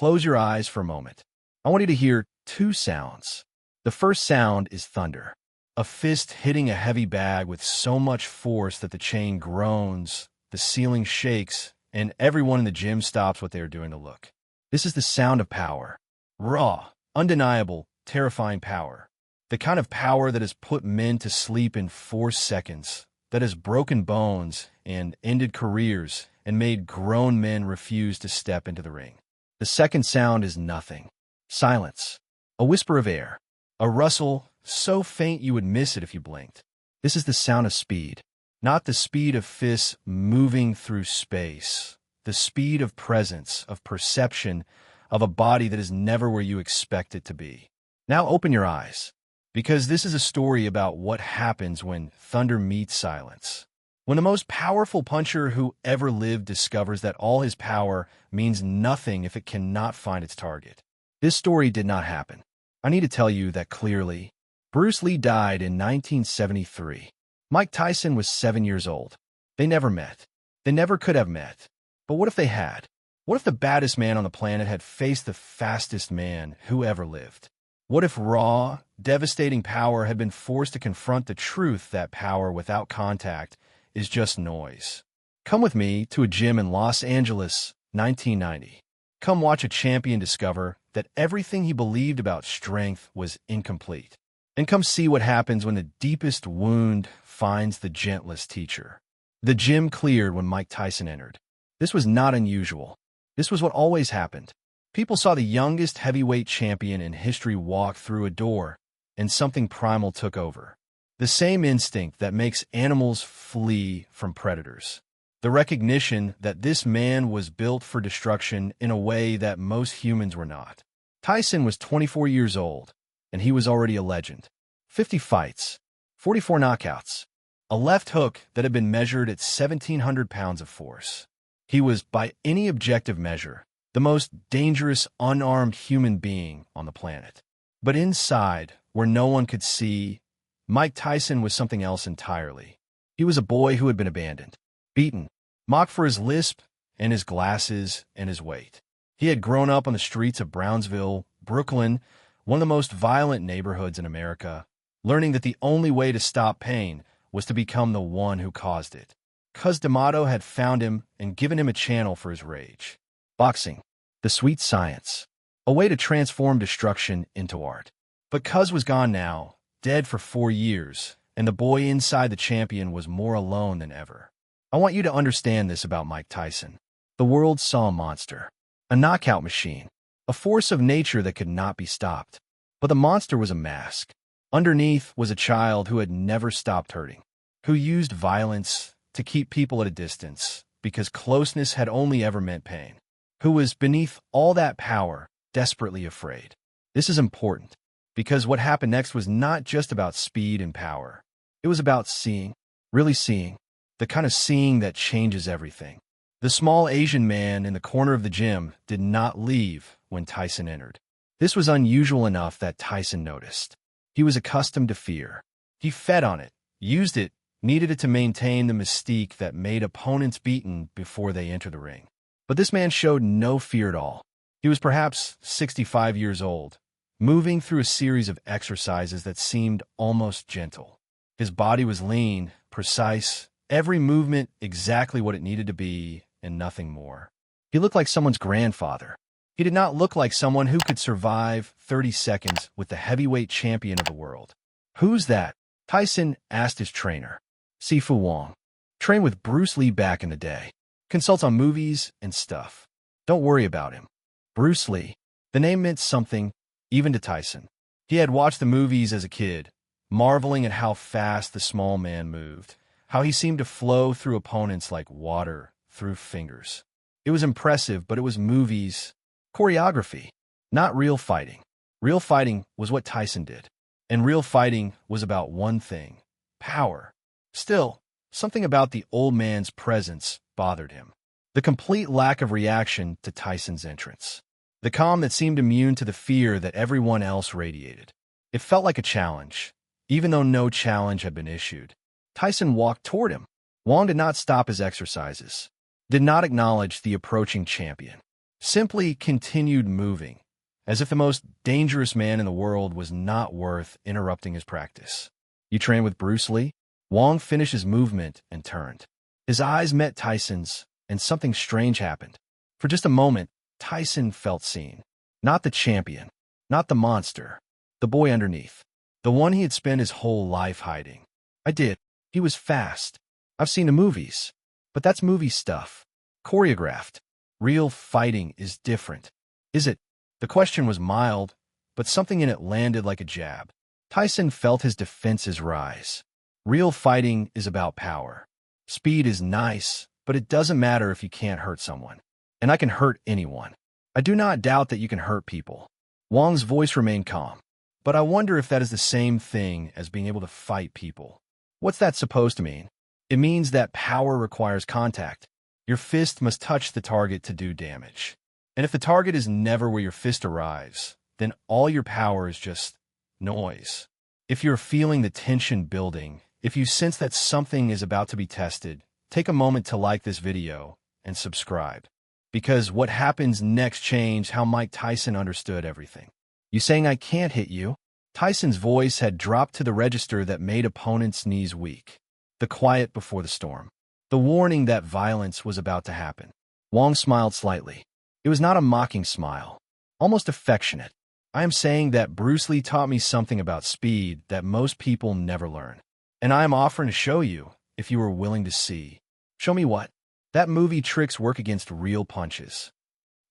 close your eyes for a moment. I want you to hear two sounds. The first sound is thunder. A fist hitting a heavy bag with so much force that the chain groans, the ceiling shakes, and everyone in the gym stops what they are doing to look. This is the sound of power. Raw, undeniable, terrifying power. The kind of power that has put men to sleep in 4 seconds, that has broken bones and ended careers and made grown men refuse to step into the ring. The second sound is nothing. Silence. A whisper of air. A rustle so faint you would miss it if you blinked. This is the sound of speed. Not the speed of fists moving through space. The speed of presence, of perception, of a body that is never where you expect it to be. Now open your eyes, because this is a story about what happens when thunder meets silence. When the most powerful puncher who ever lived discovers that all his power means nothing if it cannot find its target. This story did not happen. I need to tell you that clearly. Bruce Lee died in 1973. Mike Tyson was 7 years old. They never met. They never could have met. But what if they had? What if the baddest man on the planet had faced the fastest man who ever lived? What if raw, devastating power had been forced to confront the truth that power without contact is just noise? Come with me to a gym in Los Angeles, 1990. Come watch a champion discover that everything he believed about strength was incomplete. And come see what happens when the deepest wound finds the gentlest teacher. The gym cleared when Mike Tyson entered. This was not unusual. This was what always happened. People saw the youngest heavyweight champion in history walk through a door, and something primal took over. The same instinct that makes animals flee from predators. The recognition that this man was built for destruction in a way that most humans were not. Tyson was 24 years old, and he was already a legend. 50 fights, 44 knockouts, a left hook that had been measured at 1,700 pounds of force. He was, by any objective measure, the most dangerous unarmed human being on the planet. But inside, where no one could see, Mike Tyson was something else entirely. He was a boy who had been abandoned, beaten, mocked for his lisp and his glasses and his weight. He had grown up on the streets of Brownsville, Brooklyn, one of the most violent neighborhoods in America, learning that the only way to stop pain was to become the one who caused it. Cuz D'Amato had found him and given him a channel for his rage. Boxing, the sweet science, a way to transform destruction into art. But Cuz was gone now, dead for 4 years, and the boy inside the champion was more alone than ever. I want you to understand this about Mike Tyson. The world saw a monster, a knockout machine, a force of nature that could not be stopped. But the monster was a mask. Underneath was a child who had never stopped hurting, who used violence to keep people at a distance because closeness had only ever meant pain, who was beneath all that power, desperately afraid. This is important because what happened next was not just about speed and power. It was about seeing, really seeing, the kind of seeing that changes everything. The small Asian man in the corner of the gym did not leave when Tyson entered. This was unusual enough that Tyson noticed. He was accustomed to fear. He fed on it, used it, needed it to maintain the mystique that made opponents beaten before they enter the ring. But this man showed no fear at all. He was perhaps 65 years old, moving through a series of exercises that seemed almost gentle. His body was lean, precise, every movement exactly what it needed to be, and nothing more. He looked like someone's grandfather. He did not look like someone who could survive 30 seconds with the heavyweight champion of the world. "Who's that?" Tyson asked his trainer. Sifu Wong. Trained with Bruce Lee back in the day. Consults on movies and stuff. Don't worry about him. Bruce Lee. The name meant something, even to Tyson. He had watched the movies as a kid, marveling at how fast the small man moved, how he seemed to flow through opponents like water through fingers. It was impressive, but it was movies, choreography, not real fighting. Real fighting was what Tyson did, and real fighting was about one thing: power. Still, something about the old man's presence bothered him. The complete lack of reaction to Tyson's entrance. The calm that seemed immune to the fear that everyone else radiated. It felt like a challenge, even though no challenge had been issued. Tyson walked toward him. Wong did not stop his exercises, did not acknowledge the approaching champion. simply continued moving, as if the most dangerous man in the world was not worth interrupting his practice. You train with Bruce Lee? Wong finished his movement and turned. His eyes met Tyson's, and something strange happened. For just a moment, Tyson felt seen. Not the champion, not the monster, the boy underneath, the one he had spent his whole life hiding. I did. He was fast. I've seen the movies. But that's movie stuff. Choreographed. Real fighting is different. Is it? The question was mild, but something in it landed like a jab. Tyson felt his defenses rise. Real fighting is about power. Speed is nice, but it doesn't matter if you can't hurt someone. And I can hurt anyone. I do not doubt that you can hurt people. Wong's voice remained calm. But I wonder if that is the same thing as being able to fight people. What's that supposed to mean? It means that power requires contact. Your fist must touch the target to do damage. And if the target is never where your fist arrives, then all your power is just noise. If you're feeling the tension building, if you sense that something is about to be tested, take a moment to like this video and subscribe. Because what happens next changed how Mike Tyson understood everything. You saying I can't hit you? Tyson's voice had dropped to the register that made opponents' knees weak. The quiet before the storm. The warning that violence was about to happen. Wong smiled slightly. It was not a mocking smile. Almost affectionate. I am saying that Bruce Lee taught me something about speed that most people never learn. And I am offering to show you, if you are willing to see. Show me what? That movie tricks work against real punches.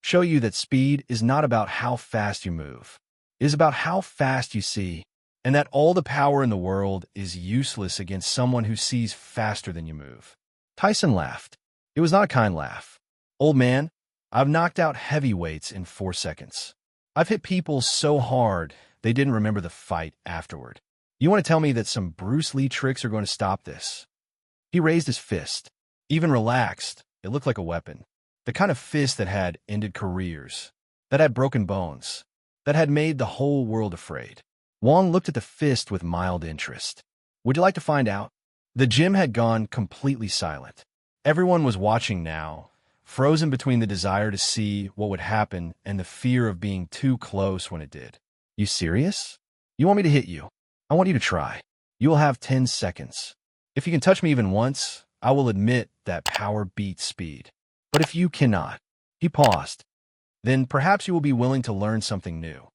Show you that speed is not about how fast you move. It is about how fast you see, and that all the power in the world is useless against someone who sees faster than you move. Tyson laughed. It was not a kind laugh. Old man, I've knocked out heavyweights in 4 seconds. I've hit people so hard they didn't remember the fight afterward. You want to tell me that some Bruce Lee tricks are going to stop this? He raised his fist. Even relaxed, it looked like a weapon. The kind of fist that had ended careers, that had broken bones, that had made the whole world afraid. Wong looked at the fist with mild interest. Would you like to find out? The gym had gone completely silent. Everyone was watching now, frozen between the desire to see what would happen and the fear of being too close when it did. You serious? You want me to hit you? I want you to try. You will have 10 seconds. If you can touch me even once, I will admit that power beats speed. But if you cannot, he paused, then perhaps you will be willing to learn something new.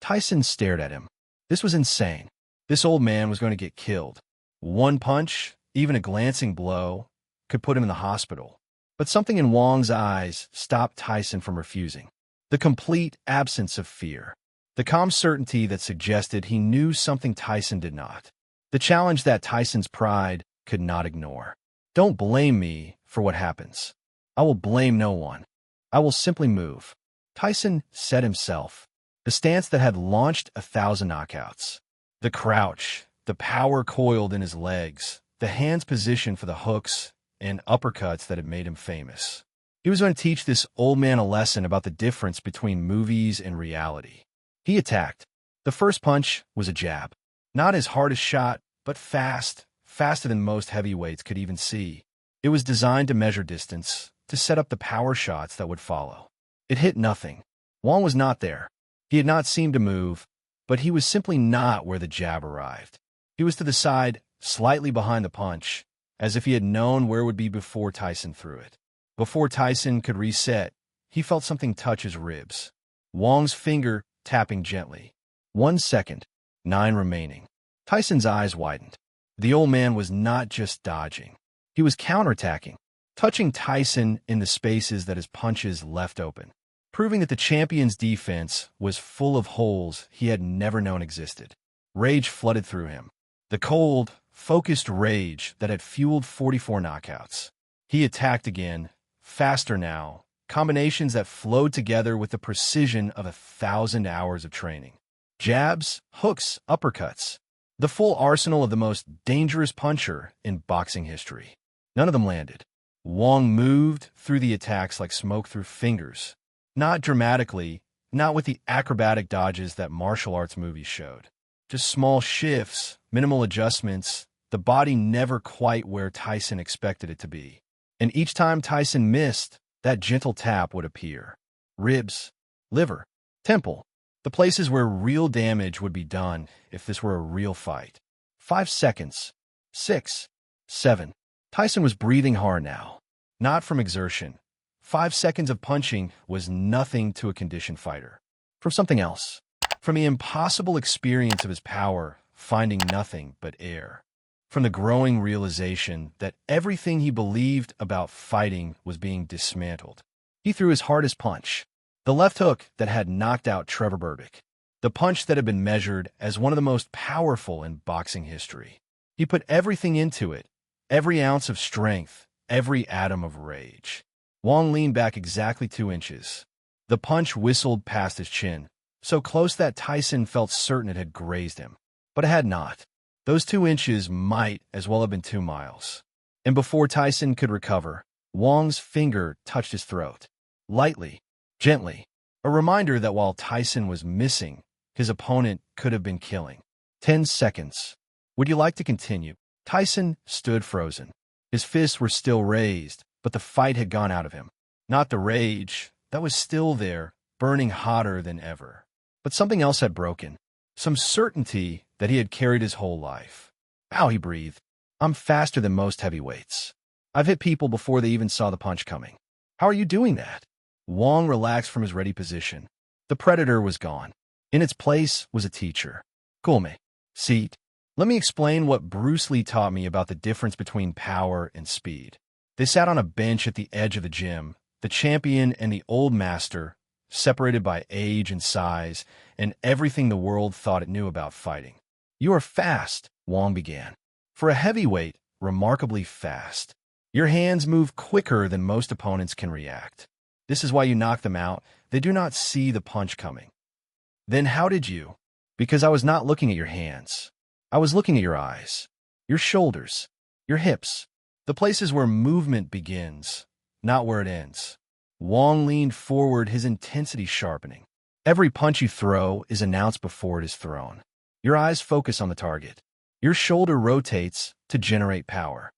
Tyson stared at him. This was insane. This old man was going to get killed. One punch, even a glancing blow, could put him in the hospital. But something in Wong's eyes stopped Tyson from refusing. The complete absence of fear. The calm certainty that suggested he knew something Tyson did not. The challenge that Tyson's pride could not ignore. Don't blame me for what happens. I will blame no one. I will simply move. Tyson set himself. The stance that had launched 1,000 knockouts. The crouch, the power coiled in his legs, the hands positioned for the hooks and uppercuts that had made him famous. He was going to teach this old man a lesson about the difference between movies and reality. He attacked. The first punch was a jab. Not his hardest shot, but fast, faster than most heavyweights could even see. It was designed to measure distance, to set up the power shots that would follow. It hit nothing. Wong was not there. He had not seemed to move, but he was simply not where the jab arrived. He was to the side, slightly behind the punch, as if he had known where it would be before Tyson threw it. Before Tyson could reset, he felt something touch his ribs. Wong's finger tapping gently. 1 second, 9 remaining. Tyson's eyes widened. The old man was not just dodging. He was counterattacking, touching Tyson in the spaces that his punches left open, proving that the champion's defense was full of holes he had never known existed. Rage flooded through him. The cold, focused rage that had fueled 44 knockouts. He attacked again, faster now, combinations that flowed together with the precision of 1,000 hours of training. Jabs, hooks, uppercuts. The full arsenal of the most dangerous puncher in boxing history. None of them landed. Wong moved through the attacks like smoke through fingers. Not dramatically, not with the acrobatic dodges that martial arts movies showed. Just small shifts, minimal adjustments, the body never quite where Tyson expected it to be. And each time Tyson missed, that gentle tap would appear. ribs, liver, temple, the places where real damage would be done if this were a real fight. 5 seconds. 6. 7. Tyson was breathing hard now, not from exertion. 5 seconds of punching was nothing to a conditioned fighter. From something else. From the impossible experience of his power, finding nothing but air. From the growing realization that everything he believed about fighting was being dismantled. He threw his hardest punch. The left hook that had knocked out Trevor Burbick. The punch that had been measured as one of the most powerful in boxing history. He put everything into it, every ounce of strength, every atom of rage. Wong leaned back exactly 2 inches. The punch whistled past his chin, so close that Tyson felt certain it had grazed him. But it had not. Those 2 inches might as well have been 2 miles. And before Tyson could recover, Wong's finger touched his throat. Lightly, gently. A reminder that while Tyson was missing, his opponent could have been killing. 10 seconds. Would you like to continue? Tyson stood frozen. His fists were still raised, but the fight had gone out of him. Not the rage. That was still there, burning hotter than ever. But something else had broken. Some certainty that he had carried his whole life. Ow, he breathed. I'm faster than most heavyweights. I've hit people before they even saw the punch coming. How are you doing that? Wong relaxed from his ready position. The predator was gone. In its place was a teacher. Kulme. Seat. Let me explain what Bruce Lee taught me about the difference between power and speed. They sat on a bench at the edge of the gym, the champion and the old master, separated by age and size, and everything the world thought it knew about fighting. You are fast, Wong began. For a heavyweight, remarkably fast. Your hands move quicker than most opponents can react. This is why you knock them out. They do not see the punch coming. Then how did you? Because I was not looking at your hands. I was looking at your eyes, your shoulders, your hips, the places where movement begins, not where it ends. Wong leaned forward, his intensity sharpening. Every punch you throw is announced before it is thrown. Your eyes focus on the target. Your shoulder rotates to generate power.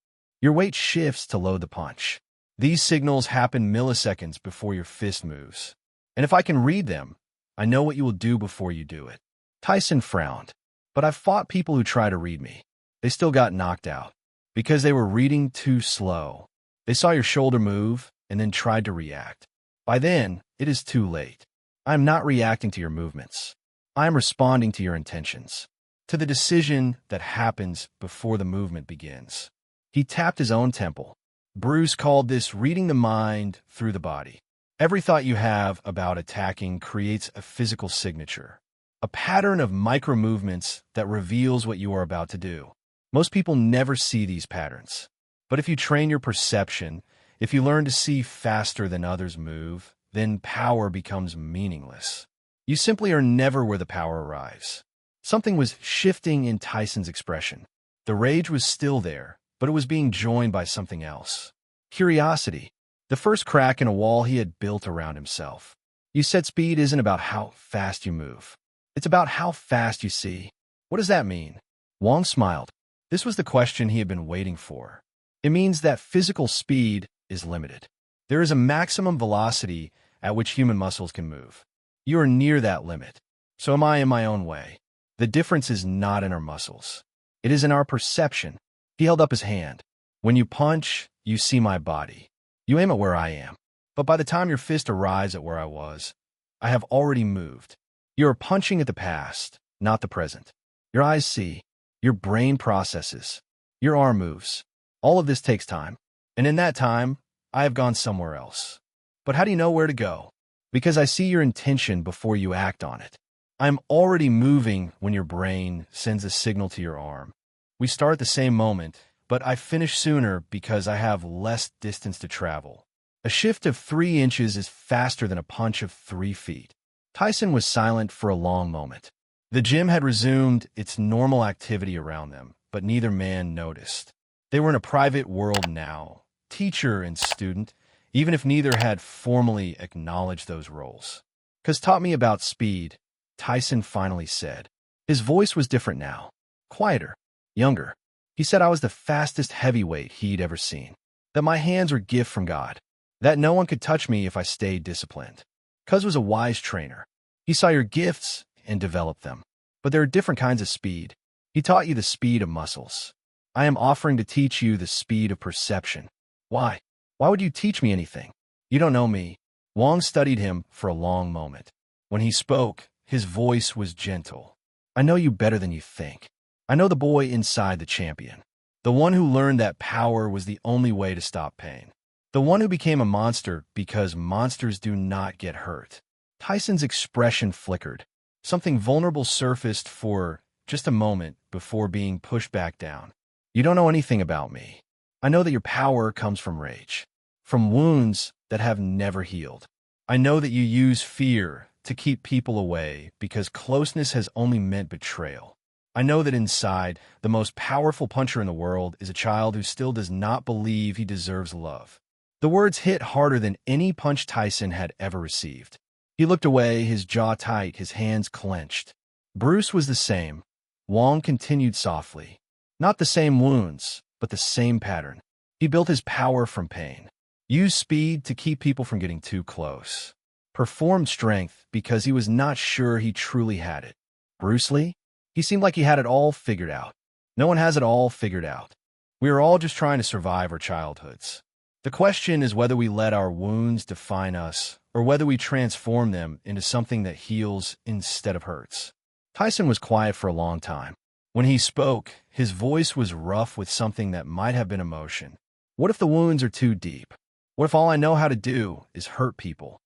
Your weight shifts to load the punch. These signals happen milliseconds before your fist moves. And if I can read them, I know what you will do before you do it. Tyson frowned. But I've fought people who try to read me. They still got knocked out. Because they were reading too slow. They saw your shoulder move and then tried to react. By then, it is too late. I am not reacting to your movements. I am responding to your intentions. To the decision that happens before the movement begins. He tapped his own temple. Bruce called this reading the mind through the body. Every thought you have about attacking creates a physical signature. A pattern of micro-movements that reveals what you are about to do. Most people never see these patterns. But if you train your perception, if you learn to see faster than others move, then power becomes meaningless. You simply are never where the power arrives. Something was shifting in Tyson's expression. The rage was still there, but it was being joined by something else. Curiosity. The first crack in a wall he had built around himself. You said speed isn't about how fast you move. It's about how fast you see. What does that mean? Wong smiled. This was the question he had been waiting for. It means that physical speed is limited. There is a maximum velocity at which human muscles can move. You are near that limit. So am I in my own way. The difference is not in our muscles. It is in our perception. He held up his hand. When you punch, you see my body. You aim at where I am. But by the time your fist arrives at where I was, I have already moved. You are punching at the past, not the present. Your eyes see. Your brain processes. Your arm moves. All of this takes time. And in that time, I have gone somewhere else. But how do you know where to go? Because I see your intention before you act on it. I'm already moving when your brain sends a signal to your arm. We start at the same moment, but I finish sooner because I have less distance to travel. A shift of 3 inches is faster than a punch of 3 feet. Tyson was silent for a long moment. The gym had resumed its normal activity around them, but neither man noticed. They were in a private world now, teacher and student, even if neither had formally acknowledged those roles. "'Cause taught me about speed," Tyson finally said. His voice was different now, quieter, younger. He said I was the fastest heavyweight he'd ever seen, that my hands were a gift from God, that no one could touch me if I stayed disciplined. Cuz was a wise trainer. He saw your gifts and developed them. But there are different kinds of speed. He taught you the speed of muscles. I am offering to teach you the speed of perception. Why? Why would you teach me anything? You don't know me. Wang studied him for a long moment. When he spoke, his voice was gentle. I know you better than you think. I know the boy inside the champion. The one who learned that power was the only way to stop pain. The one who became a monster because monsters do not get hurt. Tyson's expression flickered. Something vulnerable surfaced for just a moment before being pushed back down. You don't know anything about me. I know that your power comes from rage, from wounds that have never healed. I know that you use fear to keep people away because closeness has only meant betrayal. I know that inside, the most powerful puncher in the world is a child who still does not believe he deserves love. The words hit harder than any punch Tyson had ever received. He looked away, his jaw tight, his hands clenched. Bruce was the same. Wang continued softly. Not the same wounds, but the same pattern. He built his power from pain. Used speed to keep people from getting too close. Performed strength because he was not sure he truly had it. Bruce Lee? He seemed like he had it all figured out. No one has it all figured out. We are all just trying to survive our childhoods. The question is whether we let our wounds define us or whether we transform them into something that heals instead of hurts. Tyson was quiet for a long time. When he spoke, his voice was rough with something that might have been emotion. What if the wounds are too deep? What if all I know how to do is hurt people?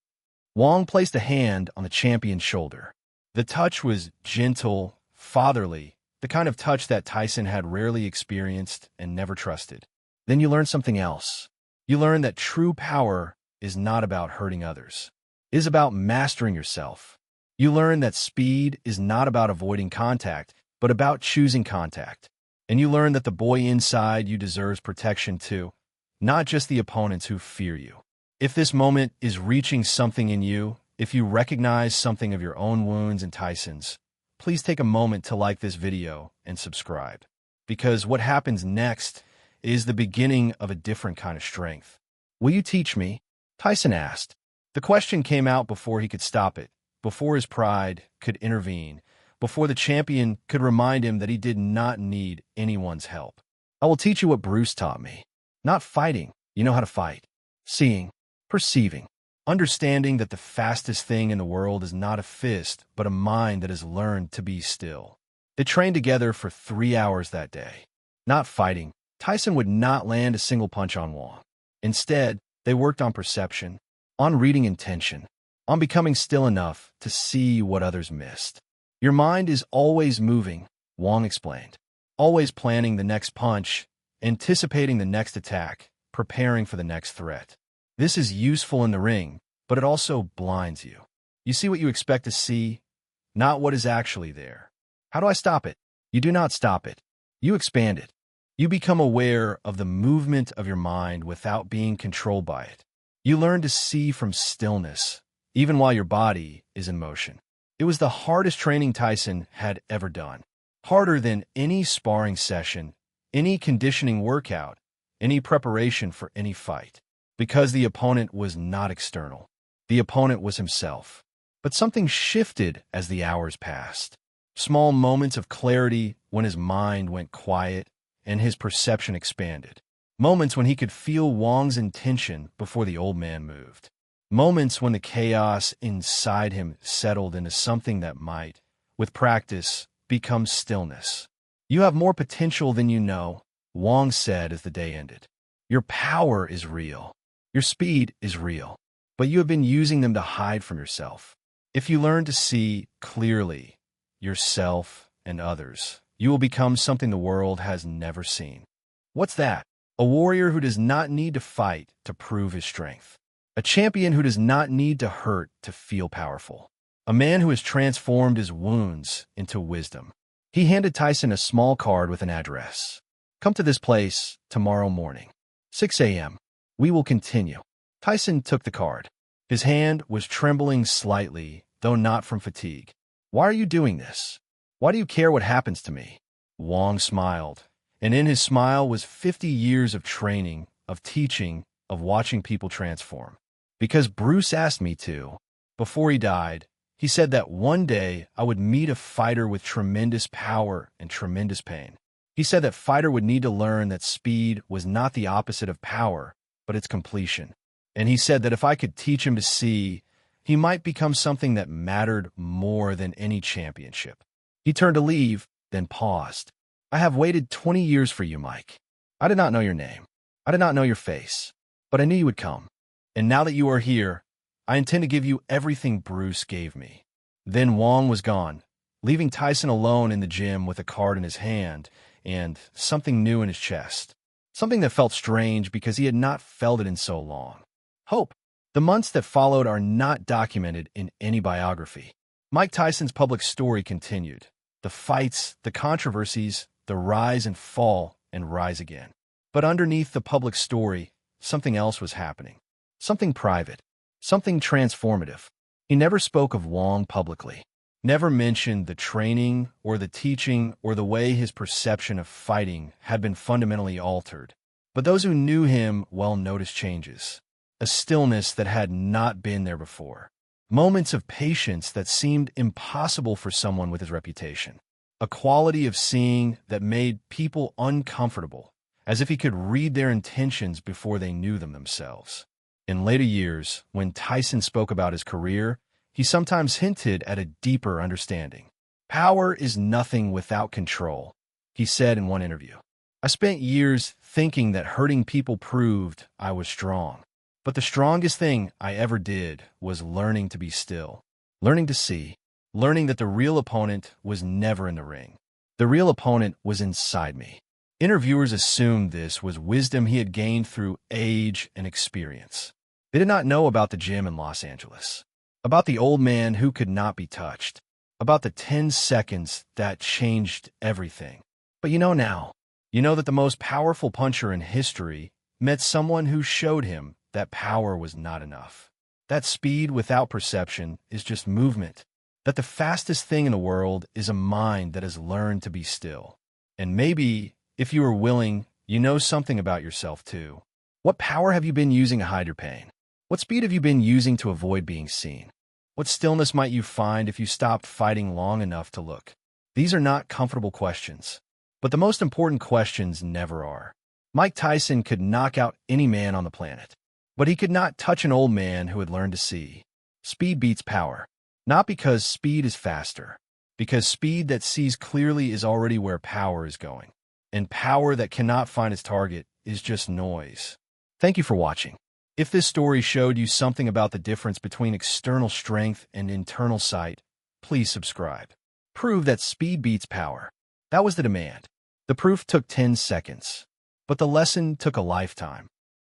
Wang placed a hand on the champion's shoulder. The touch was gentle, fatherly, the kind of touch that Tyson had rarely experienced and never trusted. Then you learned something else. You learned that true power is not about hurting others. It is about mastering yourself. You learned that speed is not about avoiding contact, but about choosing contact. And you learned that the boy inside you deserves protection too, not just the opponents who fear you. If this moment is reaching something in you, if you recognize something of your own wounds and Tyson's, please take a moment to like this video and subscribe. Because what happens next is the beginning of a different kind of strength. Will you teach me? Tyson asked. The question came out before he could stop it, before his pride could intervene, before the champion could remind him that he did not need anyone's help. I will teach you what Bruce taught me. Not fighting. You know how to fight. Seeing. Perceiving. Understanding that the fastest thing in the world is not a fist, but a mind that has learned to be still. They trained together for 3 hours that day. Not fighting. Tyson would not land a single punch on Wang. Instead, they worked on perception, on reading intention, on becoming still enough to see what others missed. Your mind is always moving, Wang explained. Always planning the next punch, anticipating the next attack, preparing for the next threat. This is useful in the ring, but it also blinds you. You see what you expect to see, not what is actually there. How do I stop it? You do not stop it. You expand it. You become aware of the movement of your mind without being controlled by it. You learn to see from stillness, even while your body is in motion. It was the hardest training Tyson had ever done. Harder than any sparring session, any conditioning workout, any preparation for any fight. Because the opponent was not external. The opponent was himself. But something shifted as the hours passed. Small moments of clarity when his mind went quiet and his perception expanded. Moments when he could feel Wang's intention before the old man moved. Moments when the chaos inside him settled into something that might, with practice, become stillness. You have more potential than you know, Wang said as the day ended. Your power is real. Your speed is real. But you have been using them to hide from yourself. If you learn to see clearly yourself and others, you will become something the world has never seen. What's that? A warrior who does not need to fight to prove his strength. A champion who does not need to hurt to feel powerful. A man who has transformed his wounds into wisdom. He handed Tyson a small card with an address. Come to this place tomorrow morning, 6 a.m. We will continue. Tyson took the card. His hand was trembling slightly, though not from fatigue. Why are you doing this? Why do you care what happens to me? Wang smiled, and in his smile was 50 years of training, of teaching, of watching people transform. Because Bruce asked me to. Before he died, he said that one day I would meet a fighter with tremendous power and tremendous pain. He said that fighter would need to learn that speed was not the opposite of power, but its completion. And he said that if I could teach him to see, he might become something that mattered more than any championship. He turned to leave, then paused. I have waited 20 years for you, Mike. I did not know your name. I did not know your face, but I knew you would come. And now that you are here, I intend to give you everything Bruce gave me. Then Wong was gone, leaving Tyson alone in the gym with a card in his hand and something new in his chest. Something that felt strange because he had not felt it in so long. Hope. The months that followed are not documented in any biography. Mike Tyson's public story continued. The fights, the controversies, the rise and fall and rise again. But underneath the public story, something else was happening. Something private. Something transformative. He never spoke of Wong publicly. Never mentioned the training or the teaching or the way his perception of fighting had been fundamentally altered. But those who knew him well noticed changes. A stillness that had not been there before. Moments of patience that seemed impossible for someone with his reputation. A quality of seeing that made people uncomfortable, as if he could read their intentions before they knew them themselves. In later years, when Tyson spoke about his career, he sometimes hinted at a deeper understanding. Power is nothing without control, he said in one interview. I spent years thinking that hurting people proved I was strong. But the strongest thing I ever did was learning to be still, learning to see, learning that the real opponent was never in the ring. The real opponent was inside me. Interviewers assumed this was wisdom he had gained through age and experience. They did not know about the gym in Los Angeles, about the old man who could not be touched, about the 10 seconds that changed everything. But you know now, you know that the most powerful puncher in history met someone who showed him that power was not enough, that speed without perception is just movement, that the fastest thing in the world is a mind that has learned to be still. And maybe, if you are willing, you know something about yourself too. What power have you been using to hide your pain? What speed have you been using to avoid being seen? What stillness might you find if you stopped fighting long enough to look? These are not comfortable questions, but the most important questions never are. Mike Tyson could knock out any man on the planet, but he could not touch an old man who had learned to see. Speed beats power, not because speed is faster, because speed that sees clearly is already where power is going, and power that cannot find its target is just noise. Thank you for watching. If this story showed you something about the difference between external strength and internal sight, please subscribe. Prove that speed beats power. That was the demand. The proof took 10 seconds, but the lesson took a lifetime.